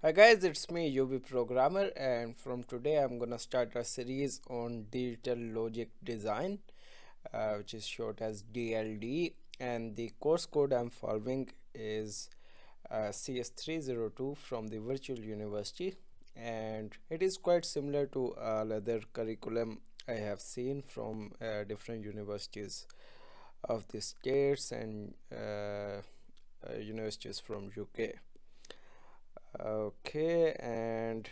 Hi guys, it's me UBprogrammer, and from today I'm gonna start a series on digital logic design, which is short as DLD. And the course code I'm following is CS302 from the virtual university, and it is quite similar to all other curriculum I have seen from different universities of the states and universities from UK. Okay, and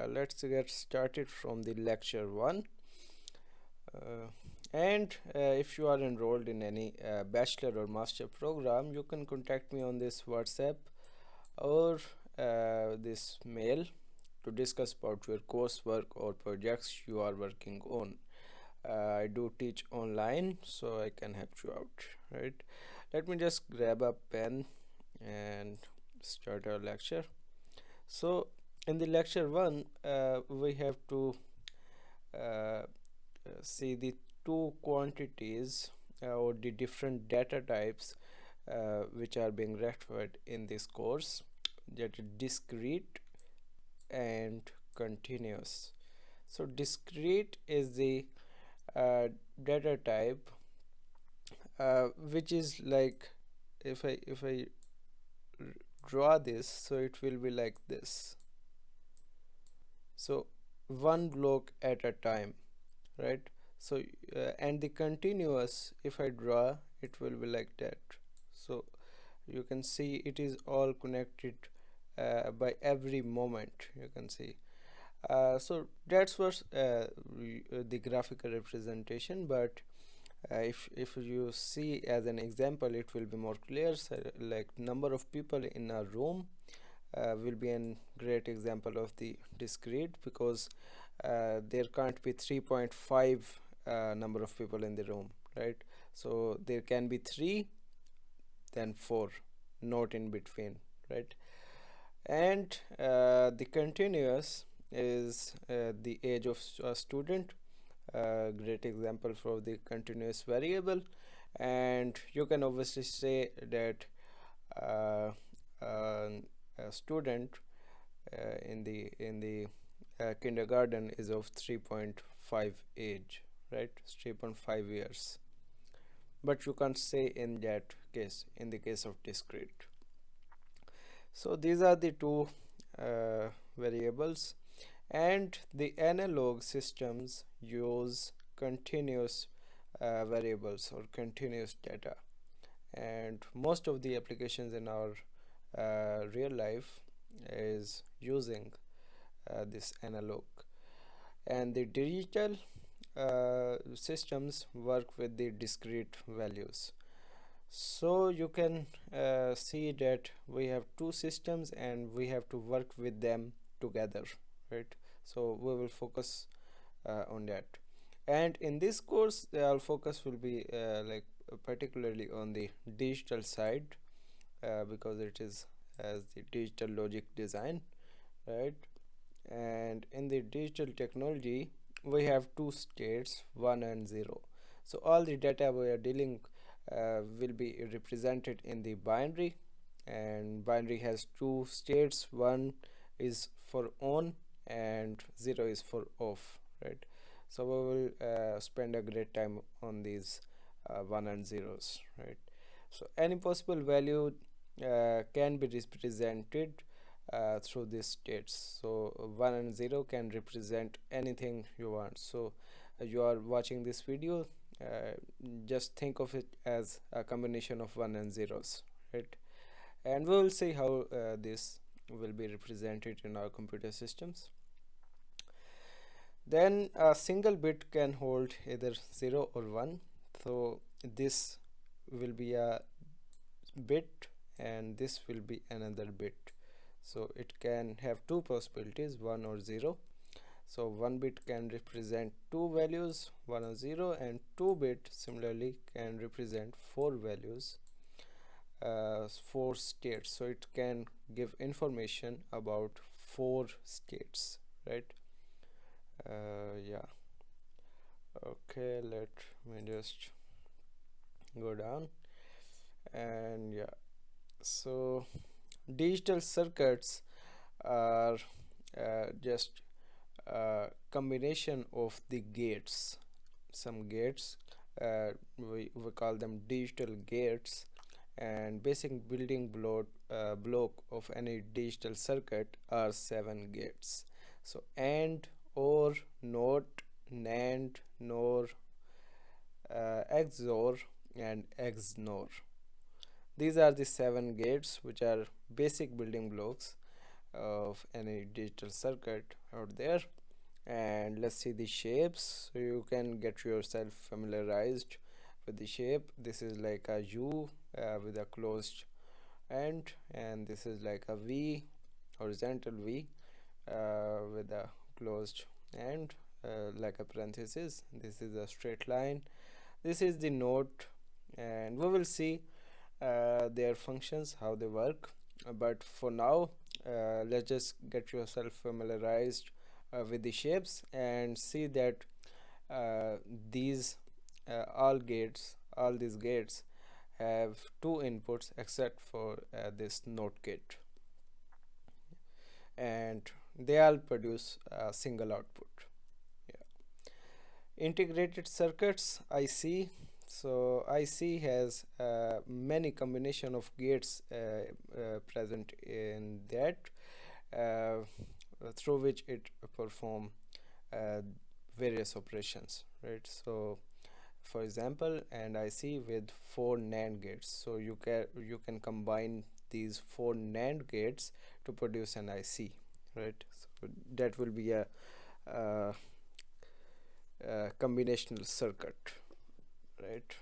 let's get started from the lecture 1. And if you are enrolled in any bachelor or master program, you can contact me on this WhatsApp or this mail to discuss about your coursework or projects you are working on. I do teach online, so I can help you out, right? Let me just grab a pen and start our lecture. So in the lecture 1, we have to uh, see the two quantities or the different data types which are being referred in this course, that is discrete and continuous. So discrete is the data type which is like, if I draw this, so it will be like this. So one block at a time, right? So and the continuous, if I draw, it will be like that. So you can see it is all connected by every moment, you can see. So that's what the graphical representation, but if you see as an example, it will be more clear. So, like number of people in a room will be a great example of the discrete, because there can't be 3.5 number of people in the room, right? So there can be 3, then 4, not in between, right? And the continuous is the age of a student, great example for the continuous variable. And you can obviously say that uh, a student in the kindergarten is of 3.5 age, right? 3.5 years, but you can't say in that case in the case of discrete. So these are the two variables, and the analog systems use continuous variables or continuous data, and most of the applications in our real life is using this analog. And the digital systems work with the discrete values. So you can see that we have two systems and we have to work with them together, right? So we will focus on that. And in this course, our focus will be particularly on the digital side, because it is as the digital logic design, right? And in the digital technology, we have two states, 1 and 0. So all the data we are dealing will be represented in the binary, and binary has two states. 1 is for on and 0 is for off, right? So we will spend a great time on these 1 and 0s, right? So any possible value can be represented through these states. So 1 and 0 can represent anything you want. So you are watching this video, just think of it as a combination of 1 and 0s, right? And we will see how this will be represented in our computer systems. Then a single bit can hold either 0 or 1. So this will be a bit and this will be another bit. So it can have two possibilities, 1 or 0. So 1 bit can represent two values, 1 or 0, and 2 bit similarly can represent 4 values, 4 states. So it can give information about 4 states, right? Yeah. Okay, let me just go down. And yeah, so digital circuits are just combination of the gates. Some gates, we call them digital gates, and basic building block of any digital circuit are 7 gates. So AND, OR, NOT, NAND, NOR, XOR, and XNOR. These are the 7 gates which are basic building blocks of any digital circuit out there. And let's see the shapes, so you can get yourself familiarized with the shape. This is like a U with a closed end, and this is like a V, horizontal V with a closed end, like a parenthesis. This is a straight line. This is the note, and we will see their functions, how they work. But for now, let's just get yourself familiarized with the shapes and see that uh, these all these gates have 2 inputs except for this NOT gate, and they all produce a single output. Integrated circuits, IC. So IC has many combination of gates present in that, uh, through which it perform uh, various operations, right? So for example, and IC with 4 NAND gates, so you can combine these 4 NAND gates to produce an IC, right? So that will be a uh, combinational circuit, right?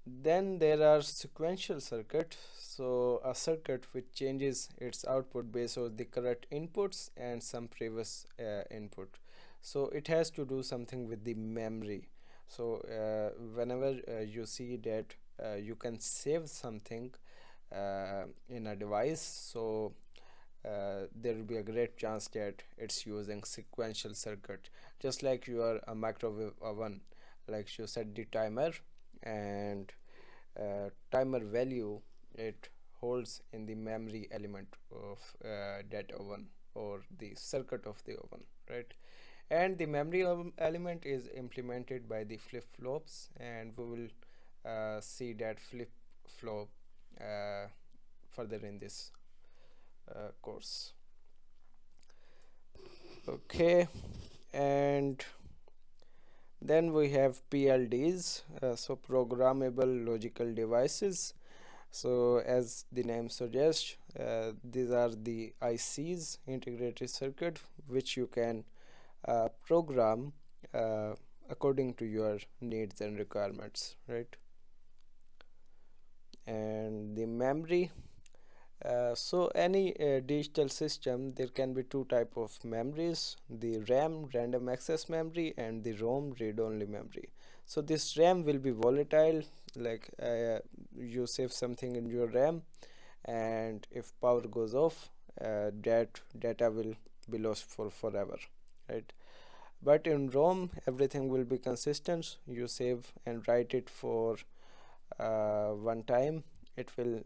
Then there are sequential circuit, so a circuit which changes its output based on the correct inputs and some previous input. So it has to do something with the memory. So whenever you see that you can save something in a device, so there will be a great chance that it's using sequential circuit, just like your a microwave oven. Like you set the timer, and timer value it holds in the memory element of that oven or the circuit of the oven, right? And the memory element is implemented by the flip-flops, and we will see that flip-flop further in this course. Okay, and then we have PLDs, so programmable logical devices. So as the name suggests, these are the ICs, integrated circuit, which you can program according to your needs and requirements, right? And the memory, so any digital system, there can be 2 type of memories: the RAM, random access memory, and the ROM, read-only memory. So this RAM will be volatile, like you save something in your RAM, and if power goes off, that data will be lost for forever, right? But in ROM, everything will be consistent. You save and write it for one time. It will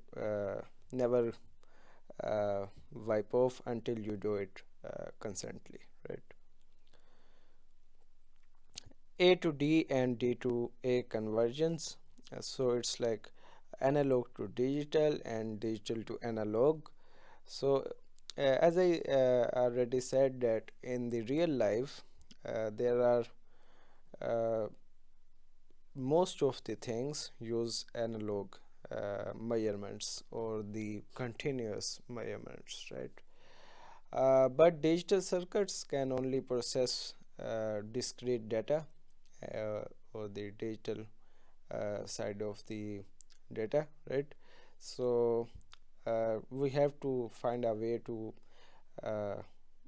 never wipe off until you do it constantly, right? A to D and D to A conversions. So it's like analog to digital and digital to analog. So as I already said, that in the real life there are most of the things use analog measurements or the continuous measurements, right? But digital circuits can only process discrete data, or the digital side of the data, right? So we have to find a way to uh,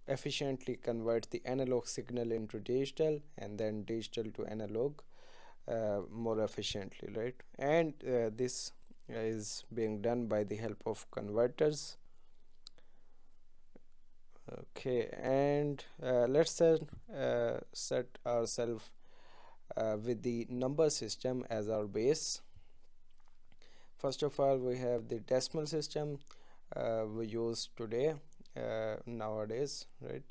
efficiently convert the analog signal into digital, and then digital to analog more efficiently, right? And this is being done by the help of converters. Okay, and let's set ourselves with the number system as our base. First of all, we have the decimal system. we use today, nowadays, right?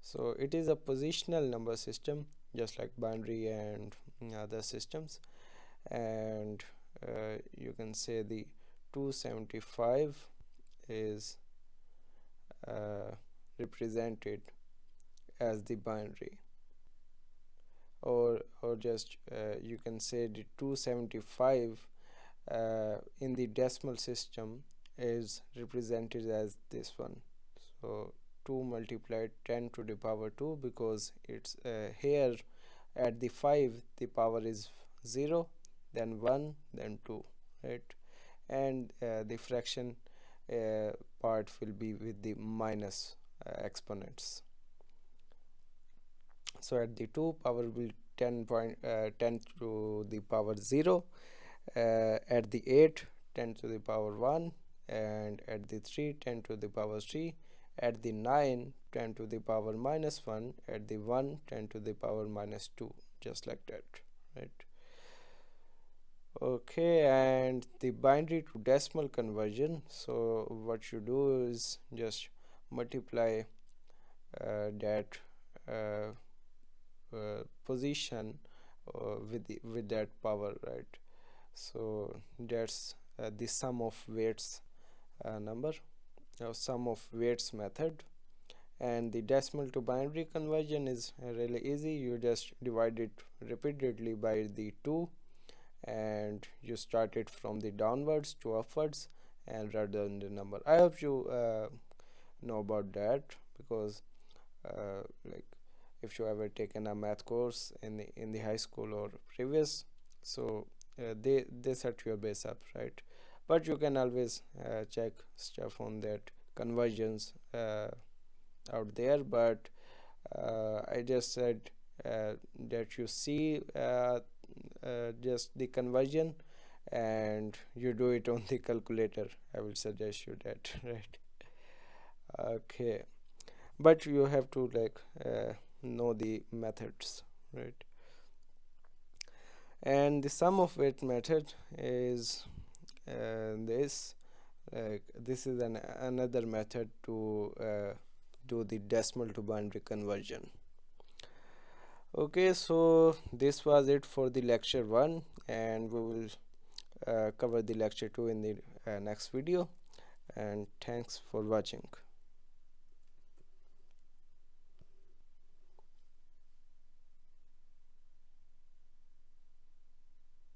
So it is a positional number system, just like binary and other systems. And you can say the 275 is represented as the binary, or just you can say the 275 in the decimal system is represented as this one. So 2 multiplied 10 to the power 2, because it's here at the 5 the power is 0, then 1, then 2, right? And the fraction part will be with the minus exponents. So at the 2 power will 10 to the power 0, at the 8 10 to the power 1, and at the 3 10 to the power 3, at the 9 10 to the power minus 1, at the 1 10 to the power minus 2, just like that, right? Okay, and the binary to decimal conversion, so what you do is just multiply that uh, position with that power, right? So that's the sum of weights number, sum of weights method. And the decimal to binary conversion is really easy. You just divide it repeatedly by the 2, and you start it from the downwards to upwards and write down the number. I hope you know about that, because like if you ever taken a math course in the high school or previous, so they set your base up, right? But you can always check stuff on that conversions out there. But I just said that you see just the conversion and you do it on the calculator. I will suggest you that right? Okay, but you have to like know the methods, right? And the sum of weight method is this is another method to do the decimal to binary conversion. Okay, so this was it for the lecture 1, and we will cover the lecture 2 in the next video. And thanks for watching.